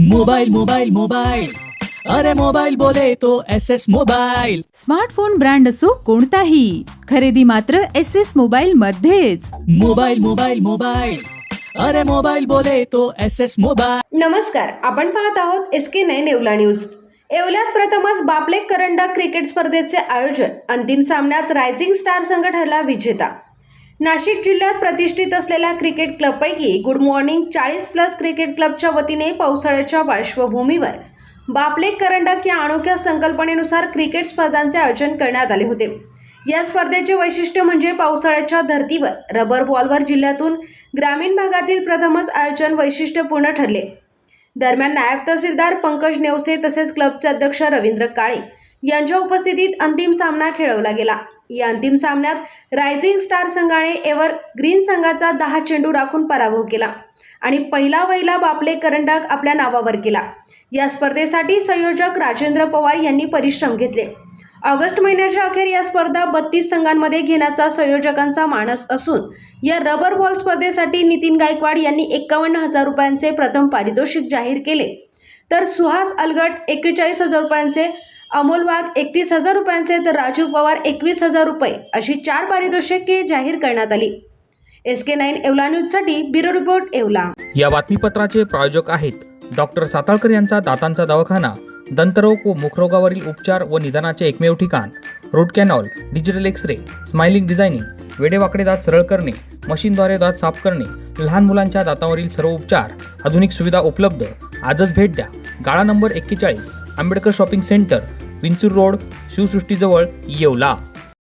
Mobile mobile mobile, अरे mobile बोले तो SS मोबाइल। स्मार्टफोन ब्रँड असो कोणताही, खरेदी मात्र SS मोबाइल मध्येच। मोबाइल मोबाइल मोबाइल, अरे मोबाइल बोले तो SS मोबाइल। नमस्कार, आपण पाहत आहोत SK9 येवला न्यूज। येवल्यात प्रथमच बापलेक करंडक क्रिकेट स्पर्धेचे आयोजन, अंतिम सामन्यात रायझिंग स्टार संघ ठरला विजेता। नाशिक जिल्ह्यात प्रतिष्ठित असलेल्या क्रिकेट क्लबपैकी गुड मॉर्निंग 40+ क्रिकेट क्लबच्या वतीने पावसाळ्याच्या पार्श्वभूमीवर बापलेक करंडक या अनोख्या संकल्पनेनुसार क्रिकेट स्पर्धांचे आयोजन करण्यात आले होते। या स्पर्धेचे वैशिष्ट्य म्हणजे पावसाळ्याच्या धर्तीवर रबर बॉलवर जिल्ह्यातून ग्रामीण भागातील प्रथमच आयोजन वैशिष्ट्यपूर्ण ठरले। दरम्यान नायब तहसीलदार पंकज नेवसे तसेच क्लबचे अध्यक्ष रवींद्र काळे यांच्या उपस्थितीत अंतिम सामना खेळवला गेला। या अंतिम सामन्यात रायझिंग स्टार संघाने एव्हर ग्रीन संघाचा 10 चेंडू राखून पराभव केला आणि पहिला बापलेक करंडक आपल्या नावावर केला। या स्पर्धेसाठी संयोजक राजेंद्र पवार यांनी परिश्रम घेतले। ऑगस्ट महिन्याच्या अखेर या स्पर्धा 32 संघांमध्ये घेण्याचा संयोजकांचा मानस असून या रबर बॉल स्पर्धेसाठी नितीन गायकवाड यांनी 51,000 रुपयांचे प्रथम पारितोषिक जाहीर केले, तर सुहास अलगट 41,000 रुपयांचे, अमोल वाघ 31,000 रुपयांचे तर राजू पवार 21,000 रुपये अशी 4 पारितोषिके जाहीर करण्यात आली। SK9 येवला न्यूजसाठी ब्युरो रिपोर्ट येवला। या बातमीपत्राचे प्रायोजक आहेत डॉक्टर साताळकर यांचा दातांचा दवाखाना, दंतरोग व मुखरोगावरील उपचार व निदानाचे एकमेव ठिकाण, root canal, digital X-ray, smiling designing, वेडेवाकडे दात सरळ करणे, मशीनद्वारे दात साफ करणे, लहान मुलांच्या दातांवरील सर्व उपचार, आधुनिक सुविधा उपलब्ध। आजच भेट द्या। गाळा number 41, Ambedkar shopping centre, Vinchur road, शिवसृष्टीजवळ, येवला।